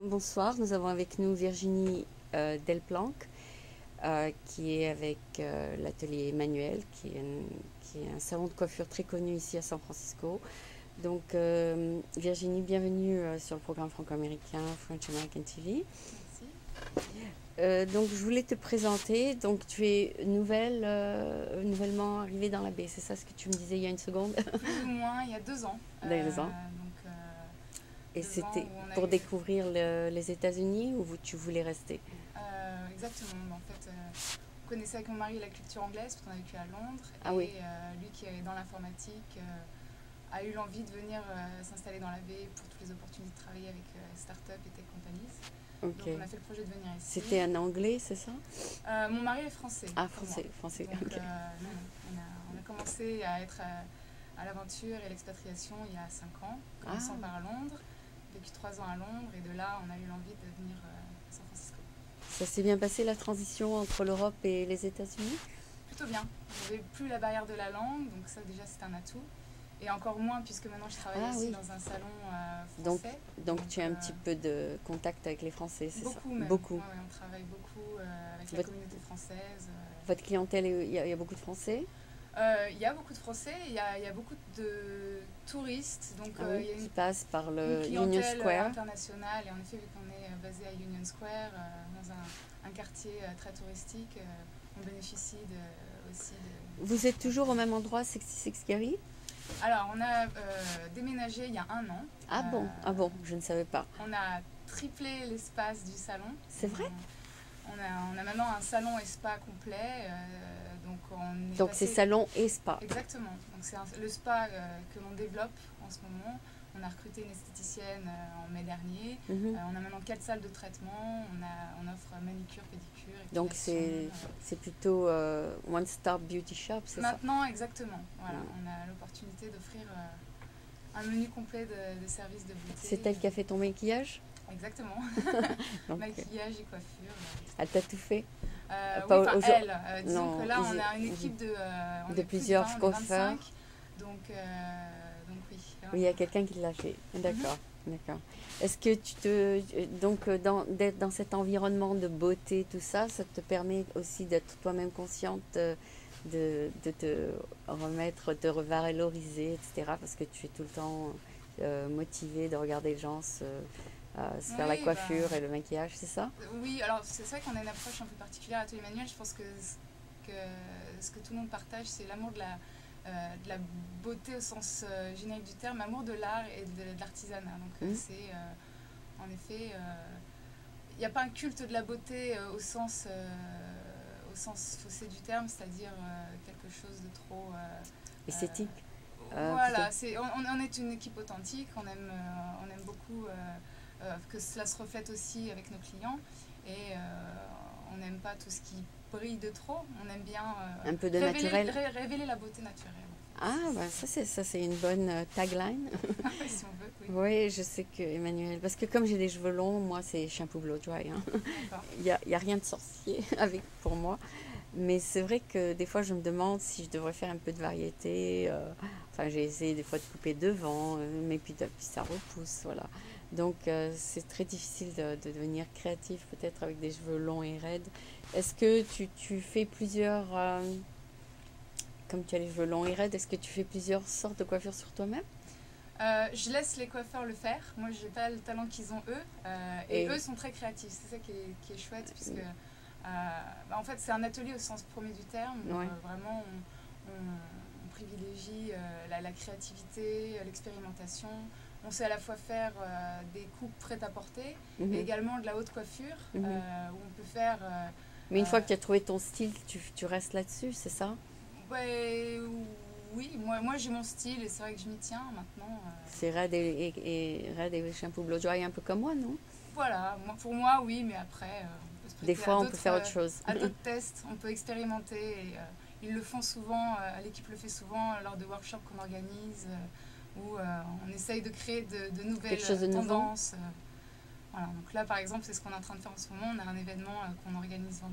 Bonsoir, nous avons avec nous Virginie Delplanque, qui est avec l'atelier Emmanuel, qui est un salon de coiffure très connu ici à San Francisco. Donc Virginie, bienvenue sur le programme franco-américain French American TV. Merci. Donc je voulais te présenter, donc tu es nouvellement arrivée dans la baie, c'est ça ce que tu me disais il y a une seconde? Plus ou moins, il y a 2 ans. Il y a 2 ans. Et c'était pour découvrir les États-Unis ou tu voulais rester? Exactement. En fait, on connaissait avec mon mari la culture anglaise, parce qu'on a vécu à Londres. Ah oui. Lui qui est dans l'informatique a eu l'envie de venir s'installer dans la baie pour toutes les opportunités de travailler avec start-up et tech companies. Okay. Donc on a fait le projet de venir ici. C'était un anglais, c'est ça? Mon mari est français. Ah, français. Donc, okay. on a commencé à être à l'aventure et l'expatriation il y a 5 ans, commençant par Londres. Vécu 3 ans à Londres et de là on a eu l'envie de venir à San Francisco. Ça s'est bien passé la transition entre l'Europe et les États-Unis? Plutôt bien. Il n'y avait plus la barrière de la langue, donc ça déjà c'est un atout. Et encore moins puisque maintenant je travaille aussi dans un salon français. Donc tu as un petit peu de contact avec les Français, c'est ça? Même. Beaucoup. Ouais, on travaille beaucoup avec la communauté française. Votre clientèle, il y a beaucoup de Français? Il y a beaucoup de Français, il y a beaucoup de touristes, donc il y a qui passent par le Union Square internationale. Et en effet, vu qu'on est basé à Union Square, dans un quartier très touristique, on bénéficie aussi de... Vous êtes toujours au même endroit, 66 Gary? Alors, on a déménagé il y a 1 an. Ah bon, je ne savais pas. On a triplé l'espace du salon. C'est vrai? On a maintenant un salon et spa complet. Donc c'est salon et spa. Exactement. Donc c'est le spa que l'on développe en ce moment. On a recruté une esthéticienne en mai dernier. On a maintenant 4 salles de traitement. On offre manicure, pédicure, épilation. Donc c'est plutôt One Star Beauty Shop, c'est ça? Maintenant, exactement. Voilà, on a l'opportunité d'offrir un menu complet de services de beauté. C'est elle qui a fait ton maquillage? Exactement. Maquillage et coiffure. Elle t'a tout fait? Elle. Disons que là, on a une équipe de plusieurs coiffeurs. Donc oui. Oui, il y a quelqu'un qui l'a fait. D'accord. Est-ce que d'être dans cet environnement de beauté, tout ça, ça te permet aussi d'être toi-même consciente de te remettre, de revaloriser, etc. Parce que tu es tout le temps motivée de regarder les gens se faire la coiffure et le maquillage, c'est ça? Oui, alors c'est vrai qu'on a une approche un peu particulière à l'atelier Emmanuel. Je pense que ce que tout le monde partage, c'est l'amour de la beauté au sens générique du terme, l'amour de l'art et de l'artisanat. Donc c'est en effet, il n'y a pas un culte de la beauté au sens faussé du terme, c'est-à-dire quelque chose de trop... esthétique. Voilà, on est une équipe authentique, on aime beaucoup que cela se reflète aussi avec nos clients et on n'aime pas tout ce qui brille de trop, on aime bien un peu de naturel. Révéler la beauté naturelle. Ah, bah ça c'est une bonne tagline. Si on veut, oui. Oui, je sais que Emmanuel, parce que comme j'ai des cheveux longs, moi c'est shampoo blow dry. Hein. Il y a rien de sorcier pour moi. Mais c'est vrai que des fois je me demande si je devrais faire un peu de variété. Enfin, j'ai essayé des fois de couper devant, mais puis ça repousse, voilà. Donc c'est très difficile de devenir créatif peut-être avec des cheveux longs et raides. Est-ce que tu fais plusieurs, comme tu as les cheveux longs et raides, est-ce que tu fais plusieurs sortes de coiffures sur toi-même? Je laisse les coiffeurs le faire. Moi, je n'ai pas le talent qu'ils ont eux. Et eux sont très créatifs. C'est ça qui est chouette, puisque en fait, c'est un atelier au sens premier du terme. Vraiment, on privilégie la créativité, l'expérimentation. On sait à la fois faire des coupes prêtes à porter et également de la haute coiffure où on peut faire... Mais une fois que tu as trouvé ton style, tu restes là-dessus, c'est ça? Oui, moi j'ai mon style et c'est vrai que je m'y tiens maintenant. C'est raide et shampoo blow dry un peu comme moi, non? Voilà, pour moi oui, mais après on peut se des fois on peut faire autre chose. À d'autres tests, on peut expérimenter et ils le font souvent, l'équipe le fait souvent lors de workshops qu'on organise où on essaye de créer de nouvelles tendances. Voilà, donc là par exemple c'est ce qu'on est en train de faire en ce moment, on a un événement qu'on organise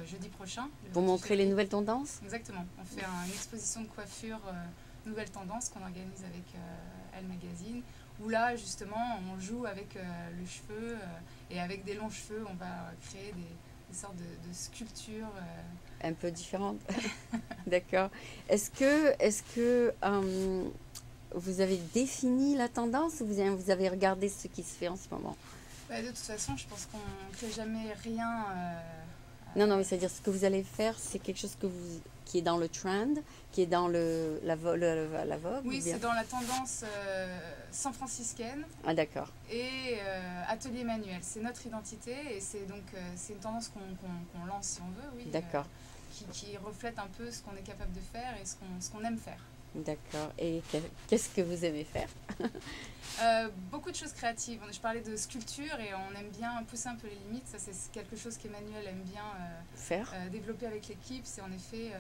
jeudi prochain. Pour montrer les nouvelles tendances? Exactement, on fait une exposition de coiffure nouvelles tendances qu'on organise avec Elle Magazine, où là, justement, on joue avec le cheveu et avec des longs cheveux, on va créer des sortes de sculptures. Un peu différentes. D'accord. Est-ce que vous avez défini la tendance ou vous avez regardé ce qui se fait en ce moment? De toute façon, je pense qu'on ne crée jamais rien. Non, mais c'est-à-dire ce que vous allez faire, c'est quelque chose qui est dans le trend, qui est dans la vogue? Oui, c'est dans la tendance san-franciscaine. Ah, d'accord. Et atelier manuel. C'est notre identité et c'est une tendance qu'on lance si on veut, oui. D'accord. Qui reflète un peu ce qu'on est capable de faire et ce qu'on aime faire. D'accord. Et qu'est-ce que vous aimez faire? Beaucoup de choses créatives. Je parlais de sculpture et on aime bien pousser un peu les limites. Ça, c'est quelque chose qu'Emmanuel aime bien faire. Développer avec l'équipe. C'est en effet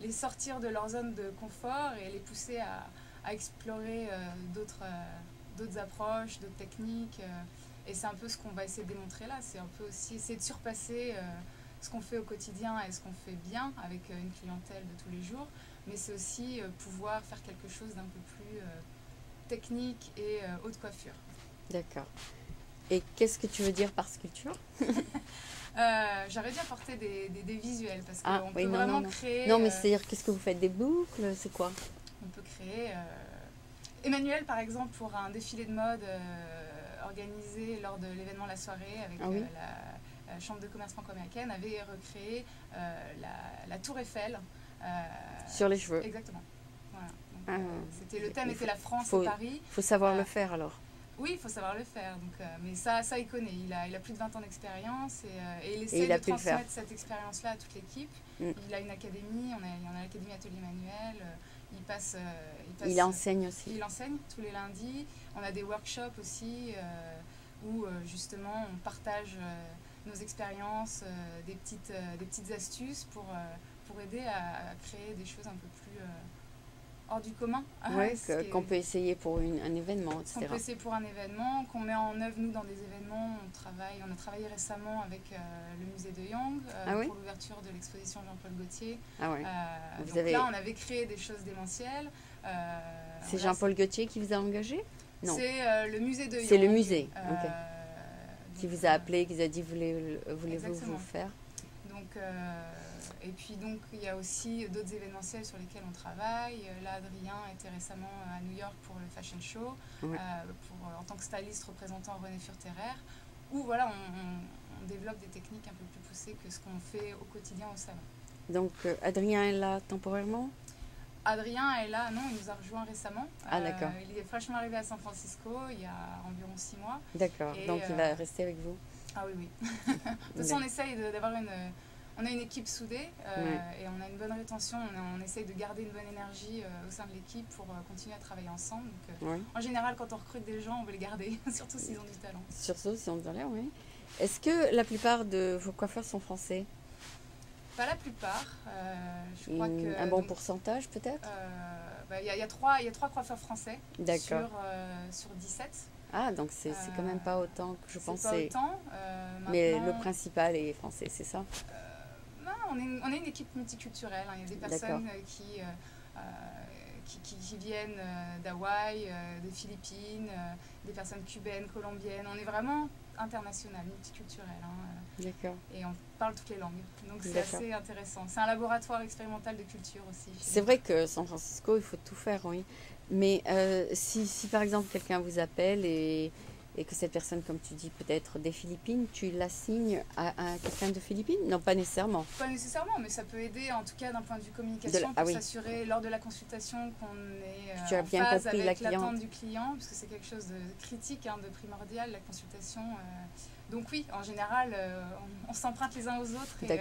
les sortir de leur zone de confort et les pousser à explorer d'autres approches, d'autres techniques. Et c'est un peu ce qu'on va essayer de démontrer là. C'est un peu aussi essayer de surpasser ce qu'on fait au quotidien et ce qu'on fait bien avec une clientèle de tous les jours. Mais c'est aussi pouvoir faire quelque chose d'un peu plus technique et haute coiffure. D'accord. Et qu'est-ce que tu veux dire par sculpture? J'aurais dû apporter des visuels parce qu'on peut vraiment créer... Non, mais c'est-à-dire, qu'est-ce que vous faites? Des boucles? C'est quoi? On peut créer... Emmanuel, par exemple, pour un défilé de mode organisé lors de l'événement La Soirée avec la Chambre de commerce franco-américaine, avait recréé la Tour Eiffel. Sur les cheveux. Exactement. Voilà. Donc, le thème était la France et Paris. Il faut savoir le faire alors. Oui, il faut savoir le faire. Donc, mais ça, il connaît. Il a plus de 20 ans d'expérience et il essaie de transmettre cette expérience-là à toute l'équipe. Il a une académie, on a l'Académie Atelier Manuel. Il enseigne aussi. Il enseigne tous les lundis. On a des workshops aussi où justement on partage nos expériences, des petites astuces pour aider à créer des choses un peu plus hors du commun. Oui, qu'on peut essayer pour un événement, etc. Qu'on peut essayer pour un événement, qu'on met en œuvre, nous, dans des événements. On a travaillé récemment avec le musée de Young pour l'ouverture de l'exposition Jean-Paul Gaultier. Là, on avait créé des choses démentielles. C'est Jean-Paul Gaultier qui vous a engagé? Non. C'est le musée de Young. C'est le musée, qui vous a appelé, qui vous a dit voulez-vous vous faire? Donc, et puis donc il y a aussi d'autres événementiels sur lesquels on travaille. Là, Adrien était récemment à New York pour le Fashion Show, en tant que styliste représentant René Furterer, où voilà, on développe des techniques un peu plus poussées que ce qu'on fait au quotidien au salon. Donc Adrien est là temporairement? Adrien est là, non, il nous a rejoint récemment. Ah, d'accord. Il est fraîchement arrivé à San Francisco il y a environ 6 mois. D'accord, donc il va rester avec vous? Ah oui. De toute façon, on essaye d'avoir on a une équipe soudée et on a une bonne rétention. On essaye de garder une bonne énergie au sein de l'équipe pour continuer à travailler ensemble. Donc, en général, quand on recrute des gens, on veut les garder, surtout s'ils ont du talent. Surtout s'ils ont du talent, oui. Est-ce que la plupart de vos coiffeurs sont français? Pas la plupart. Je crois que, un bon pourcentage peut-être? Il y a trois coiffeurs français sur 17. Ah, donc c'est quand même pas autant que je pensais. C'est pas autant. Mais le principal est français, c'est ça? Non, on est une équipe multiculturelle. Il y a des personnes qui viennent d'Hawaï, des Philippines, des personnes cubaines, colombiennes. On est vraiment international, multiculturel. D'accord. Et on parle toutes les langues. Donc c'est assez intéressant. C'est un laboratoire expérimental de culture aussi. C'est vrai que San Francisco, il faut tout faire, oui. Mais si par exemple quelqu'un vous appelle et que cette personne, comme tu dis, peut-être des Philippines, tu l'assignes à quelqu'un de Philippines? Non, pas nécessairement. Pas nécessairement, mais ça peut aider, en tout cas d'un point de vue communication, pour s'assurer lors de la consultation qu'on est en phase avec l'attente du client, parce que c'est quelque chose de critique, de primordial, la consultation. Donc oui, en général, on s'emprunte les uns aux autres et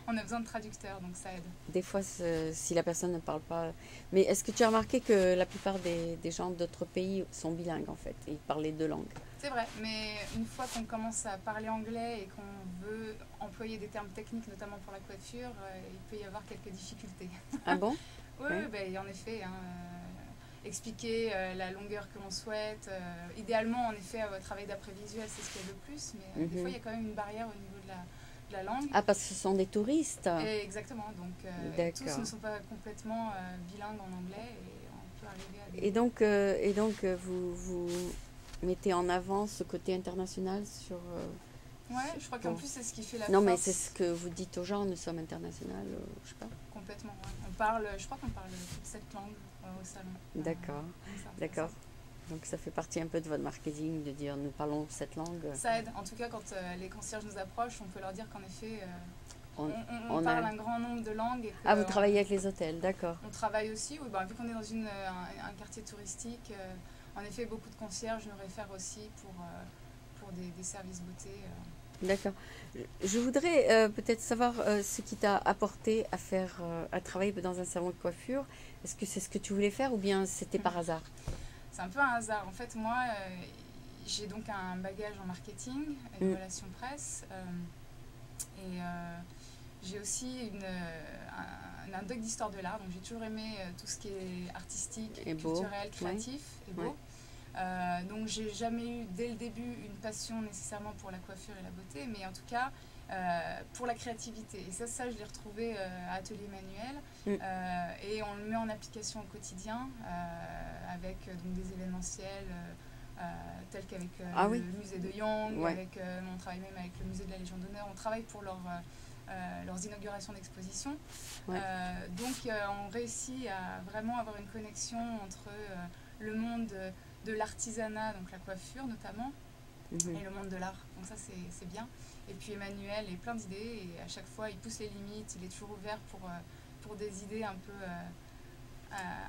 on a besoin de traducteurs, donc ça aide. Des fois, si la personne ne parle pas... Mais est-ce que tu as remarqué que la plupart des gens d'autres pays sont bilingues en fait, et ils parlent les deux langues? C'est vrai, mais une fois qu'on commence à parler anglais et qu'on veut employer des termes techniques, notamment pour la coiffure, il peut y avoir quelques difficultés. Ah bon? Oui, en effet. Expliquer la longueur que l'on souhaite. Idéalement, en effet, travail d'après-visuel, c'est ce qu'il y a de plus, mais des fois, il y a quand même une barrière au niveau de la langue. Ah, parce que ce sont des touristes? Exactement, donc tous ne sont pas complètement bilingues en anglais et on peut arriver à Et donc vous mettez en avant ce côté international sur... ouais, je crois qu'en plus, c'est ce qui fait la non, force. mais c'est ce que vous dites aux gens, nous sommes internationaux, je sais pas. Complètement, ouais. On parle, je crois qu'on parle toutes 7 langues au salon. D'accord, d'accord. Donc ça fait partie un peu de votre marketing, de dire nous parlons cette langue. Ça aide. En tout cas, quand les concierges nous approchent, on peut leur dire qu'en effet, on parle un grand nombre de langues. Et ah, vous travaillez avec les hôtels, d'accord. On travaille aussi, oui, vu qu'on est dans un quartier touristique, en effet, beaucoup de concierges nous réfèrent aussi pour des services beauté. D'accord. Je voudrais peut-être savoir ce qui t'a apporté à travailler dans un salon de coiffure. Est-ce que c'est ce que tu voulais faire ou bien c'était par hasard? C'est un peu un hasard. En fait, moi, j'ai donc un bagage en marketing, une relation presse, et j'ai aussi un doc d'histoire de l'art. Donc j'ai toujours aimé tout ce qui est artistique, et culturel, créatif et beau. Donc j'ai jamais eu dès le début une passion nécessairement pour la coiffure et la beauté, mais en tout cas pour la créativité. Et ça je l'ai retrouvé à Atelier Manuel, et on le met en application au quotidien avec donc, des événementiels tels qu'avec le musée de Young, on travaille même avec le musée de la Légion d'honneur, on travaille pour leurs inaugurations d'exposition. Donc on réussit à vraiment avoir une connexion entre le monde de l'artisanat, donc la coiffure notamment, et le monde de l'art. Donc ça c'est bien. Et puis Emmanuel est plein d'idées et à chaque fois il pousse les limites, il est toujours ouvert pour des idées un peu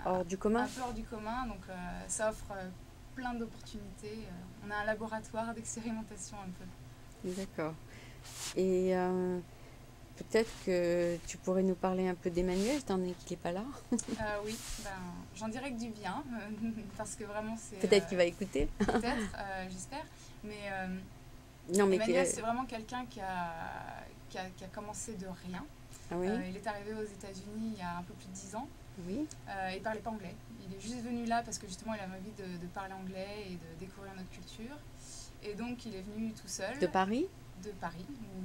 hors du commun. Un peu hors du commun, donc ça offre plein d'opportunités. On a un laboratoire d'expérimentation un peu. D'accord. Et peut-être que tu pourrais nous parler un peu d'Emmanuel, étant donné qu'il n'est pas là. Oui, j'en dirais que du bien, parce que vraiment c'est... Peut-être qu'il va écouter. Peut-être, j'espère. Mais Emmanuel, c'est vraiment quelqu'un qui a commencé de rien. Ah oui. Il est arrivé aux États-Unis il y a un peu plus de 10 ans. Oui. Il ne parlait pas anglais. Il est juste venu là parce que justement il avait envie de parler anglais et de découvrir notre culture. Et donc il est venu tout seul. De Paris? De Paris, où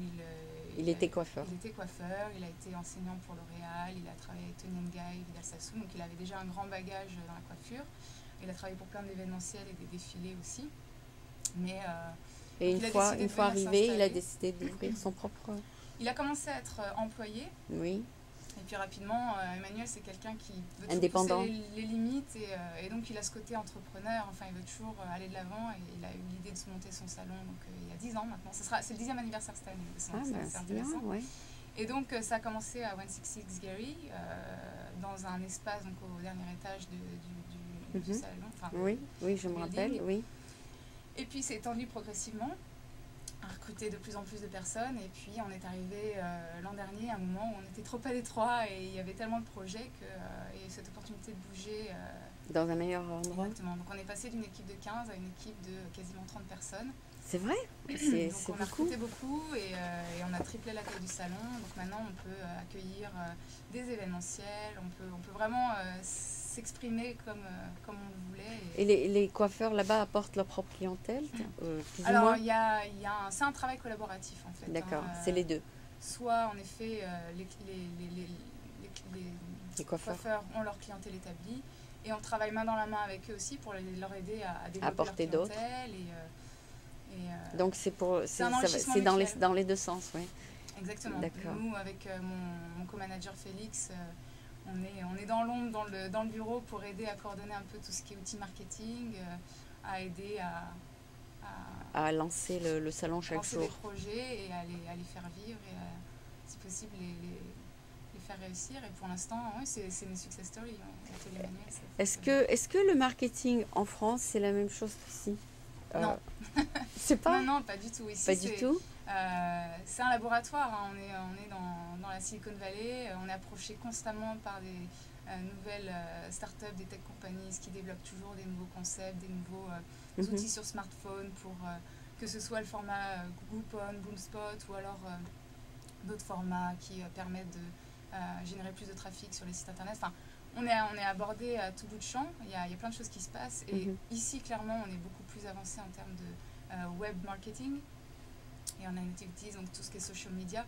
il était coiffeur. Il était coiffeur, il a été enseignant pour L'Oréal, il a travaillé avec Tony Ngaï, Vidal Sassoon, donc il avait déjà un grand bagage dans la coiffure. Il a travaillé pour plein d'événementiels et des défilés aussi. Mais, et une fois arrivé, il a décidé d'ouvrir son propre... Il a commencé à être employé. Oui. Et puis rapidement, Emmanuel, c'est quelqu'un qui veut indépendant, pousser les limites et donc il a ce côté entrepreneur. Enfin, il veut toujours aller de l'avant et il a eu l'idée de se monter son salon donc, il y a 10 ans maintenant. C'est le 10e anniversaire cette année. C'est intéressant. Bien, ouais. Et donc, ça a commencé à 166 Gary, dans un espace donc, au dernier étage du salon. Enfin, oui, je me rappelle, oui. Et puis, c'est étendu progressivement, à recruter de plus en plus de personnes. Et puis, on est arrivé l'an dernier à un moment où on était trop à l'étroit et il y avait tellement de projets qu'il y a eu cette opportunité de bouger. Dans un meilleur endroit. Exactement. Donc, on est passé d'une équipe de 15 à une équipe de quasiment 30 personnes. C'est vrai. Donc on a recruté beaucoup et on a triplé la taille du salon. Donc maintenant on peut accueillir des événementiels, on peut vraiment s'exprimer comme on le voulait. Et les coiffeurs là-bas apportent leur propre clientèle Alors c'est un travail collaboratif en fait. D'accord, c'est les deux. Soit en effet les coiffeurs ont leur clientèle établie et on travaille main dans la main avec eux aussi pour leur aider à développer apporter leur clientèle. Donc c'est dans les deux sens, oui. Exactement. Nous, avec mon co-manager Félix, on est dans l'ombre, dans le bureau pour aider à coordonner un peu tout ce qui est outils marketing, à aider à lancer le salon chaque jour. Lancer des projets et à les faire vivre et si possible les faire réussir. Et pour l'instant, oui, c'est une success story. Est-ce que le marketing en France, c'est la même chose qu'ici? Non. C'est pas? Non, pas du tout. Ici, pas du tout. C'est un laboratoire. Hein. On est dans la Silicon Valley. On est approché constamment par des nouvelles startups, des tech companies qui développent toujours des nouveaux concepts, des nouveaux outils sur smartphone pour que ce soit le format Groupon, Boomspot ou alors d'autres formats qui permettent de générer plus de trafic sur les sites internet. Enfin, on est abordé à tout bout de champ, il y a plein de choses qui se passent et ici clairement on est beaucoup plus avancé en termes de web marketing et en analytics, donc tout ce qui est social media,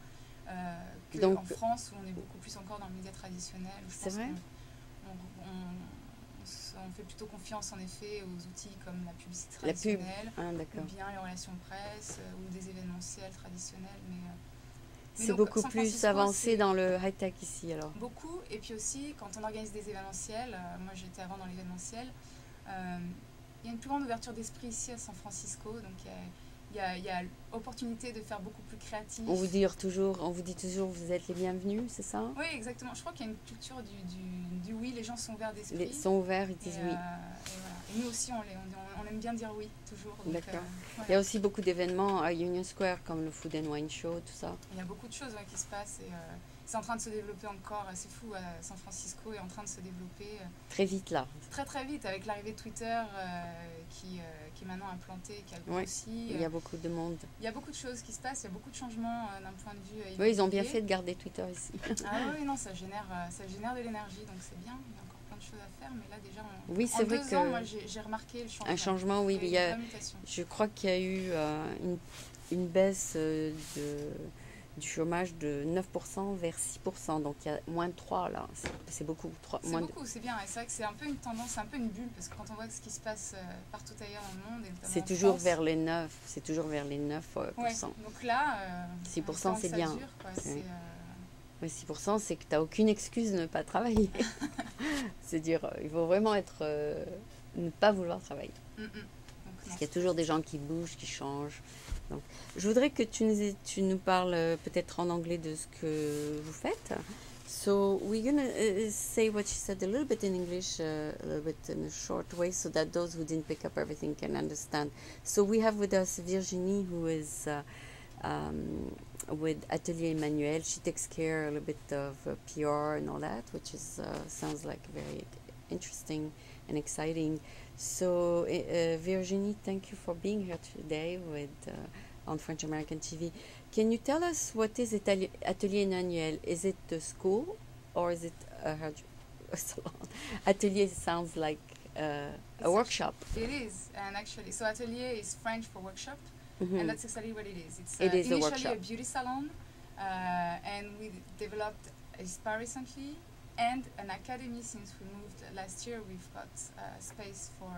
qu'en France où on est beaucoup plus encore dans le média traditionnel. C'est vrai. On on fait plutôt confiance en effet aux outils comme la publicité traditionnelle, ou bien les relations presse ou des événementiels traditionnels. C'est beaucoup plus avancé dans le high-tech ici alors. Beaucoup, et puis aussi quand on organise des événementiels, moi j'étais avant dans l'événementiel, il y a une plus grande ouverture d'esprit ici à San Francisco, donc il y a l'opportunité de faire beaucoup plus créatif. On vous dit toujours vous êtes les bienvenus, c'est ça? Oui, exactement. Je crois qu'il y a une culture du oui, les gens sont ouverts d'esprit. Ils sont ouverts, ils disent oui. Et voilà. Et nous aussi, on aime bien dire oui, toujours. D'accord. Voilà. Il y a aussi beaucoup d'événements à Union Square, comme le Food and Wine Show, tout ça. Il y a beaucoup de choses qui se passent et c'est en train de se développer encore. C'est fou, San Francisco est en train de se développer. Très vite là. Très très vite, avec l'arrivée de Twitter qui est maintenant implanté, qui a grossi. Il y a beaucoup de monde. Il y a beaucoup de choses qui se passent, il y a beaucoup de changements d'un point de vue immobilier. Oui, ils ont bien fait de garder Twitter ici. Ah oui, non, ça génère de l'énergie, donc c'est bien. Il y a encore plein de choses à faire, mais là déjà, en 2 ans, moi j'ai remarqué le changement. Un changement, oui. Je crois qu'il y a eu une baisse du chômage de 9% vers 6%, donc il y a moins de 3 là, c'est beaucoup. C'est bien, et c'est vrai que c'est un peu une tendance, c'est un peu une bulle, parce que quand on voit ce qui se passe partout ailleurs dans le monde, et notamment c'est toujours vers les 9, c'est toujours vers les 9%. Ouais, donc là, 6% c'est bien. Dure, quoi, mais 6% c'est que tu n'as aucune excuse de ne pas travailler. C'est dire, il faut vraiment ne pas vouloir travailler. Parce qu'il y a toujours des gens qui bougent, qui changent. Donc, je voudrais que tu nous parles peut-être en anglais de ce que vous faites. So we're going to say what she said a little bit in English, a little bit in a short way, so that those who didn't pick up everything can understand. So we have with us Virginie, who is with Atelier Emmanuel. She takes care a little bit of PR and all that, which is sounds like very interesting and exciting. So, Virginie, thank you for being here today on French American TV. Can you tell us what is Atelier Emmanuel? Is it a school or is it a salon? Atelier sounds like a workshop. It is, and actually, so Atelier is French for workshop, and that's exactly what it is. It's initially a workshop. A beauty salon, and we developed a spa recently. And an academy since we moved last year. We've got space for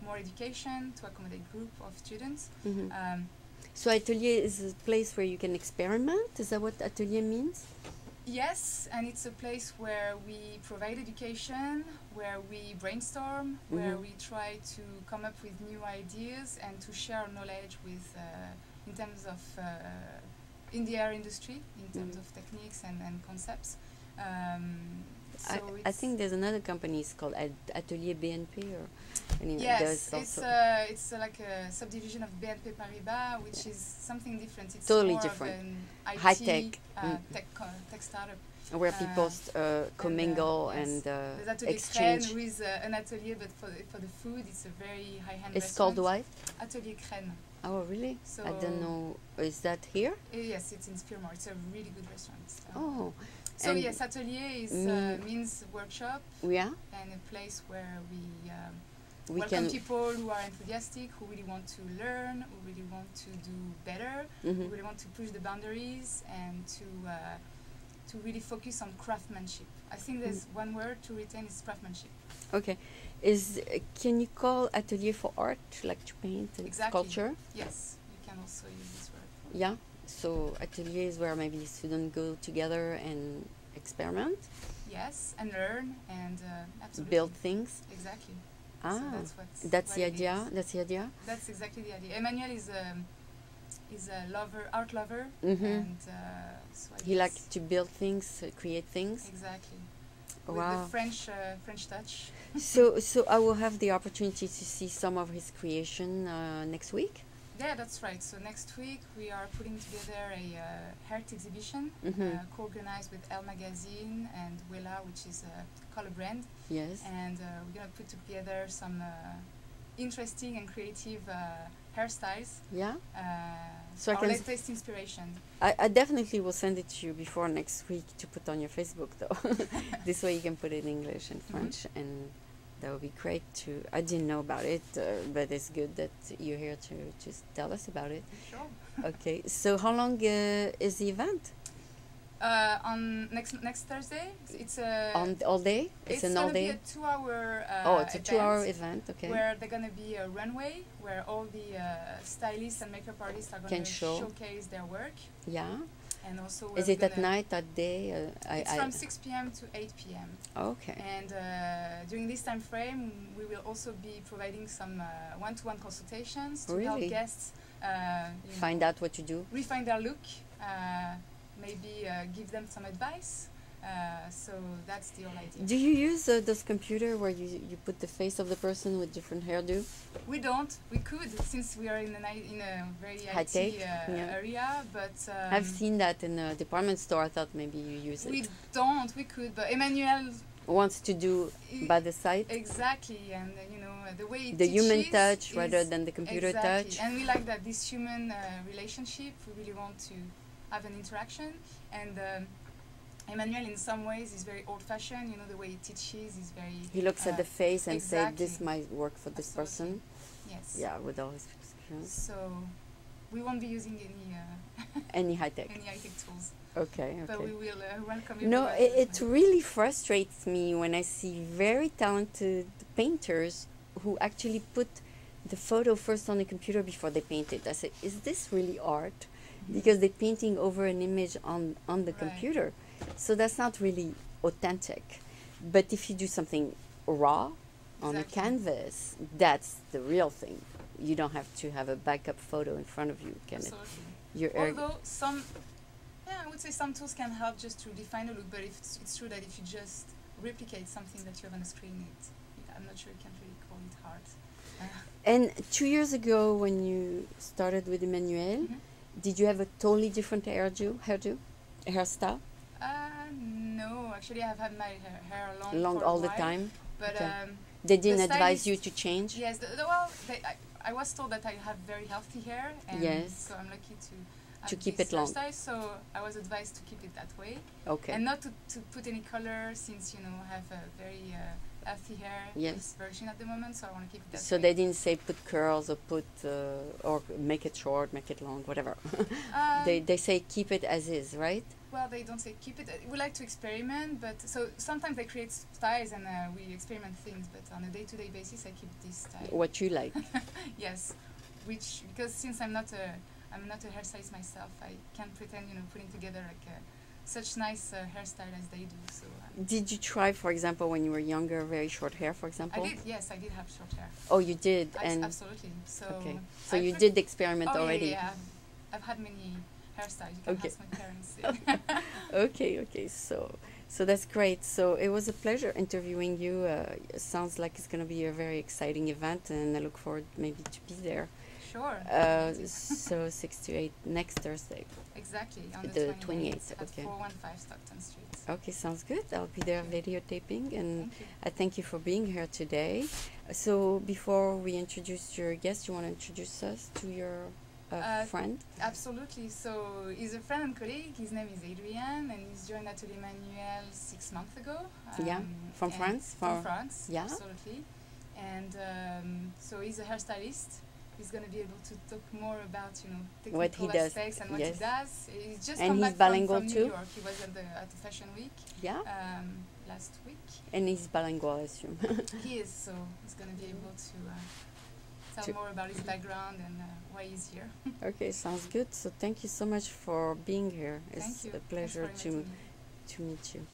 more education to accommodate a group of students. So Atelier is a place where you can experiment? Is that what Atelier means? Yes, and it's a place where we provide education, where we brainstorm, where we try to come up with new ideas and to share knowledge with, in terms of, in the hair industry, in terms of techniques and concepts. I think there's another company, it's called Atelier BNP. Yes, it's like a subdivision of BNP Paribas, which is something different. It's totally more different. Of an IT, high-tech tech startup. Where people commingle and exchange. Crène, with an atelier, but for the food, it's a very high-end It's restaurant. called what? Atelier Crène. Oh, really? So I don't know. Is that here? Yes, it's in Spearmore. It's a really good restaurant. Oh. So yes, Atelier is, means workshop, yeah, and a place where we welcome people who are enthusiastic, who really want to learn, who really want to do better, who really want to push the boundaries, and to really focus on craftsmanship. I think there's one word to retain is craftsmanship. Okay. Can you call Atelier for art, like to paint and sculpture? Yes, you can also use this word. Yeah. So Atelier is where maybe students go together and experiment. Yes, and learn and absolutely build things. Exactly. So that's the idea. That's the idea. That's exactly the idea. Emmanuel is a art lover, and so he likes to build things, create things. Exactly. Wow. With the French touch. So I will have the opportunity to see some of his creation next week. Yeah, that's right. So next week we are putting together a art exhibition co-organized with Elle Magazine and Wella, which is a color brand. Yes. And we're going to put together some interesting and creative hairstyles. Yeah. So our latest inspiration. I definitely will send it to you before next week to put on your Facebook, though. This way you can put it in English and French, and that would be great to. I didn't know about it, but it's good that you're here to just tell us about it. Sure. Okay. So how long is the event? On next Thursday, it's on all day. It's an all day. It's gonna be a 2-hour. It's a 2-hour event. Okay. Where they're gonna be a runway where all the stylists and makeup artists are gonna showcase their work. Yeah. And also, is it at night, at day? It's from 6 p.m. to 8 p.m. Okay. And during this time frame, we will also be providing some one-to-one consultations to help guests find out what to do, refine their look, maybe give them some advice. So that's the whole idea. Do you use those computers where you put the face of the person with different hairdo? We don't. We could, since we are in a very IT area, but... I've seen that in a department store. I thought maybe you use it. We don't. We could, but Emmanuel... wants to do by the side. Exactly, and the way it the human touch rather than the computer touch. And we like that this human relationship. We really want to have an interaction, and Emmanuel in some ways is very old-fashioned. The way he teaches is very... He looks at the face and says, this might work for this person. Yes. Yeah, with all his experience. So we won't be using any high-tech tools. Okay. But we will welcome you. No, it really frustrates me when I see very talented painters who actually put the photo first on the computer before they paint it. I say, is this really art? Because they're painting over an image on the computer. So that's not really authentic. But if you do something raw on a canvas, that's the real thing. You don't have to have a backup photo in front of you, can it? Although I would say some tools can help just to define a look, but it's true that if you just replicate something that you have on the screen, I'm not sure you can really call it art. And 2 years ago, when you started with Emmanuel, did you have a totally different hairstyle? No, actually I've had my hair long for all a the while, time. But they didn't advise you to change? Yes, I was told that I have very healthy hair, and so I'm lucky to keep it long. So I was advised to keep it that way. Okay. And not to put any color, since I have a very healthy hair. It's virgin at the moment, so I want to keep it that way. So they didn't say put curls or or make it short, make it long, whatever. They say keep it as is, right? Well, they don't say keep it. We like to experiment, but so sometimes they create styles and we experiment things. But on a day-to-day basis, I keep this style. What you like? Yes, because since I'm not a hairstylist myself, I can't pretend putting together like such nice hairstyle as they do. So. Did you try, for example, when you were younger, very short hair, for example? I did. Yes, I did have short hair. Oh, you did, absolutely. So you did experiment already. Yeah. I've had many hairstyles. You can ask my parents. Okay. So that's great. So it was a pleasure interviewing you. It sounds like it's going to be a very exciting event, and I look forward maybe to be there. Sure. So 6 to 8 next Thursday. Exactly, on the 28th at okay. 415 Stockton Street. Okay, sounds good. I'll be there videotaping, and I thank you for being here today. So before we introduce your guest, you want to introduce us to your friend? Absolutely. So he's a friend and colleague. His name is Adrian, and he's joined Atelier Emmanuel 6 months ago. From France? From France, yeah. Absolutely. And so he's a hairstylist. He's going to be able to talk more about, technical aspects and what he does. He's just come back from New York. He was at the Fashion Week last week. And he's bilingual, I assume. He is, so he's going to be able to tell more about his background and why he's here. Okay, sounds good. So thank you so much for being here. It's a pleasure to meet you.